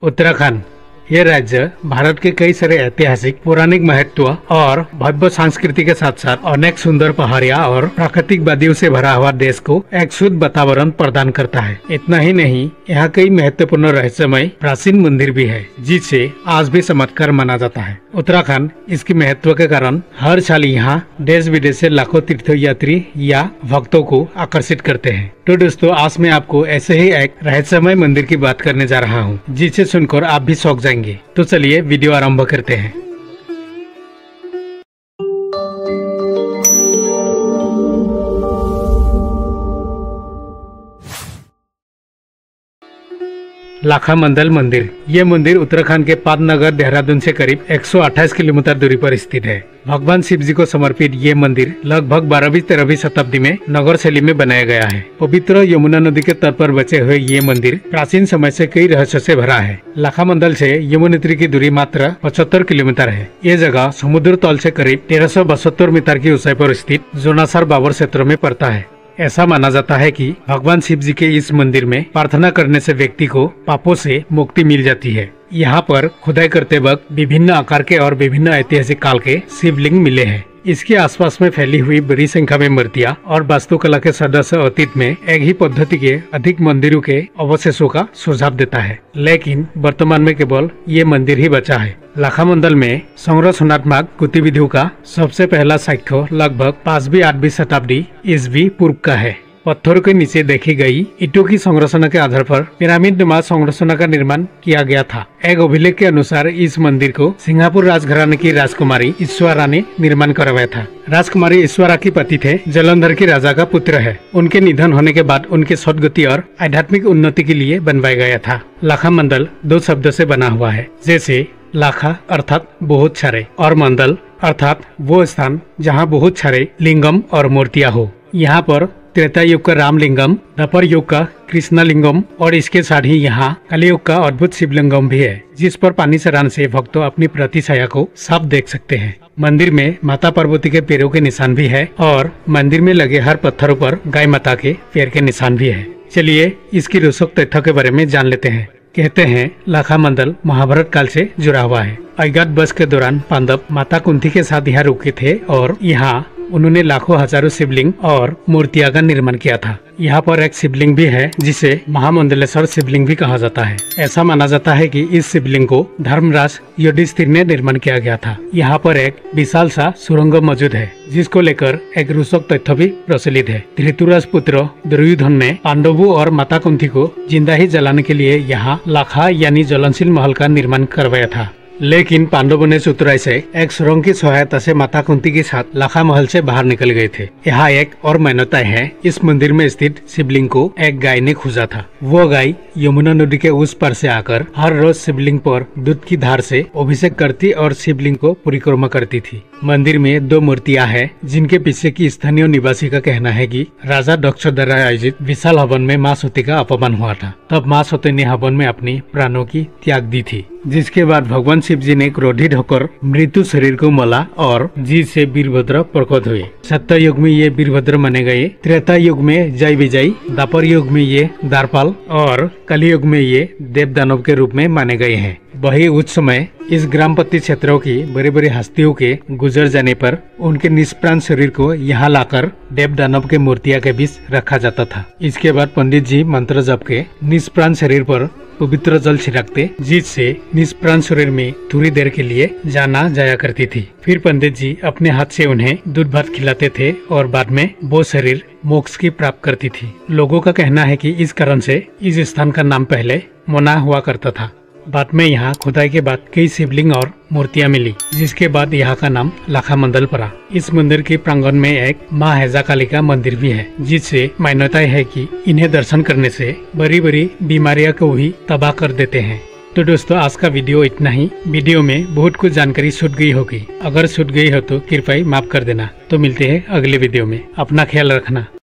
उत्तराखंड ये राज्य भारत के कई सारे ऐतिहासिक पौराणिक महत्व और भव्य संस्कृति के साथ साथ अनेक सुंदर पहाड़ियाँ और प्राकृतिक वादियों से भरा हुआ देश को एक शुद्ध वातावरण प्रदान करता है। इतना ही नहीं, यहाँ कई महत्वपूर्ण रहस्यमय प्राचीन मंदिर भी है जिसे आज भी चमत्कार माना जाता है। उत्तराखंड इसकी महत्व के कारण हर साल यहाँ देश विदेश से लाखों तीर्थयात्री या भक्तों को आकर्षित करते हैं। तो दोस्तों, आज मैं आपको ऐसे ही एक रहस्यमय मंदिर की बात करने जा रहा हूँ जिसे सुनकर आप भी चौंक जाएंगे। तो चलिए वीडियो आरंभ करते हैं। लाखामंडल मंदिर। ये मंदिर उत्तराखंड के पाटनगर देहरादून से करीब 128 किलोमीटर दूरी पर स्थित है। भगवान शिव जी को समर्पित ये मंदिर लगभग 12वीं-13वीं शताब्दी में नगर शैली में बनाया गया है। पवित्र यमुना नदी के तट पर बचे हुए ये मंदिर प्राचीन समय से कई रहस्यों से भरा है। लाखामंडल से यमुनोत्री की दूरी मात्र 75 किलोमीटर है। ये जगह समुद्र तल से करीब 1372 मीटर की ऊंचाई पर स्थित जोनासर बाबर क्षेत्र में पड़ता है। ऐसा माना जाता है कि भगवान शिव जी के इस मंदिर में प्रार्थना करने से व्यक्ति को पापों से मुक्ति मिल जाती है। यहाँ पर खुदाई करते वक्त विभिन्न आकार के और विभिन्न ऐतिहासिक काल के शिवलिंग मिले हैं। इसके आसपास में फैली हुई बड़ी संख्या में मूर्तियां और वास्तुकला के सदस्य अतीत में एक ही पद्धति के अधिक मंदिरों के अवशेषों का सुझाव देता है, लेकिन वर्तमान में केवल ये मंदिर ही बचा है। लाखामंडल में संरचनात्मक गतिविधियों का सबसे पहला साक्ष्य लगभग 5वीं-8वीं शताब्दी ईस्वी पूर्व का है। पत्थरों के नीचे देखी गई ईंटों की संरचना के आधार पर पिरामिड नुमा संरचना का निर्माण किया गया था। एक अभिलेख के अनुसार इस मंदिर को सिंगापुर राजघराने की राजकुमारी ईश्वरा ने निर्माण करवाया था। राजकुमारी ईश्वरा के पति थे जलंधर के राजा का पुत्र है। उनके निधन होने के बाद उनके सद्गति और आध्यात्मिक उन्नति के लिए बनवाया गया था। लाखामंडल 2 शब्दों से बना हुआ है, जैसे लाखा अर्थात बहुत सारे और मंडल अर्थात वो स्थान जहाँ बहुत सारे लिंगम और मूर्तियाँ हो। यहाँ पर त्रेता युग का रामलिंगम, द्वापर युग का कृष्णलिंगम और इसके साथ ही यहाँ कलियुग का अद्भुत शिवलिंगम भी है, जिस पर पानी चढ़ाने से भक्तों अपनी प्रतिछाया को साफ देख सकते हैं। मंदिर में माता पार्वती के पैरों के निशान भी है और मंदिर में लगे हर पत्थरों पर गाय माता के पैर के निशान भी है। चलिए इसकी रोचक तथ्यों के बारे में जान लेते हैं। कहते हैं लाखामंडल महाभारत काल से जुड़ा हुआ है। अज्ञात वर्ष के दौरान पांडव माता कुंती के साथ यहाँ रुके थे और यहाँ उन्होंने लाखों हजारों शिवलिंग और मूर्तियां का निर्माण किया था। यहाँ पर एक शिवलिंग भी है जिसे महामंडलेश्वर शिवलिंग भी कहा जाता है। ऐसा माना जाता है कि इस शिवलिंग को धर्मराज युधिष्ठिर ने निर्माण किया गया था। यहाँ पर एक विशाल सा सुरंग मौजूद है जिसको लेकर एक रोचक तथ्य भी प्रचलित है। धृतराज पुत्र दुर्योधन ने पांडवों और माता कुंती को जिंदा ही जलाने के लिए यहाँ लाखा यानी ज्वलनशील महल का निर्माण करवाया था, लेकिन पांडवों ने चतुराई से एक सुरंग की सहायता से माता कुंती के साथ लाखा महल से बाहर निकल गए थे। यहाँ एक और मान्यता है, इस मंदिर में स्थित शिवलिंग को एक गाय ने खोजा था। वो गाय यमुना नदी के उस पार से आकर हर रोज शिवलिंग पर दूध की धार से अभिषेक करती और शिवलिंग को परिक्रमा करती थी। मंदिर में 2 मूर्तियां हैं जिनके पीछे की स्थानीय निवासी का कहना है कि राजा दक्ष द्वारा आयोजित विशाल हवन में माँ सती का अपमान हुआ था। तब माँ सती ने हवन में अपनी प्राणों की त्याग दी थी, जिसके बाद भगवान शिव जी ने क्रोधित होकर मृत्यु शरीर को मला और जी से वीरभद्र प्रकट हुए। सत्य युग में ये वीरभद्र माने गए, त्रेता युग में जय विजय, द्वापर युग में ये द्वारपाल और कलियुग में ये देव दानव के रूप में माने गए हैं। वही उस समय इस ग्रामपति क्षेत्रों की बड़ी बड़ी हस्तियों के गुजर जाने पर उनके निष्प्राण शरीर को यहाँ लाकर देव दानव के मूर्तियां के बीच रखा जाता था। इसके बाद पंडित जी मंत्र जप के निष्प्राण शरीर पर पवित्र जल छिड़कते, जिससे निष्प्राण शरीर में थोड़ी देर के लिए जाना जाया करती थी। फिर पंडित जी अपने हाथ से उन्हें दूध भात खिलाते थे और बाद में वो शरीर मोक्ष की प्राप्त करती थी। लोगों का कहना है कि इस कारण से इस स्थान का नाम पहले मोना हुआ करता था। बाद में यहाँ खुदाई के बाद कई शिवलिंग और मूर्तियां मिली, जिसके बाद यहाँ का नाम लाखामंडल पड़ा। इस मंदिर के प्रांगण में एक माँ हैजाकाली का मंदिर भी है, जिससे मान्यता है कि इन्हें दर्शन करने से बड़ी बड़ी बीमारियां को भी तबाह कर देते हैं। तो दोस्तों, आज का वीडियो इतना ही। वीडियो में बहुत कुछ जानकारी छूट गई होगी। अगर छूट गई हो तो कृपया माफ कर देना। तो मिलते हैं अगले वीडियो में। अपना ख्याल रखना।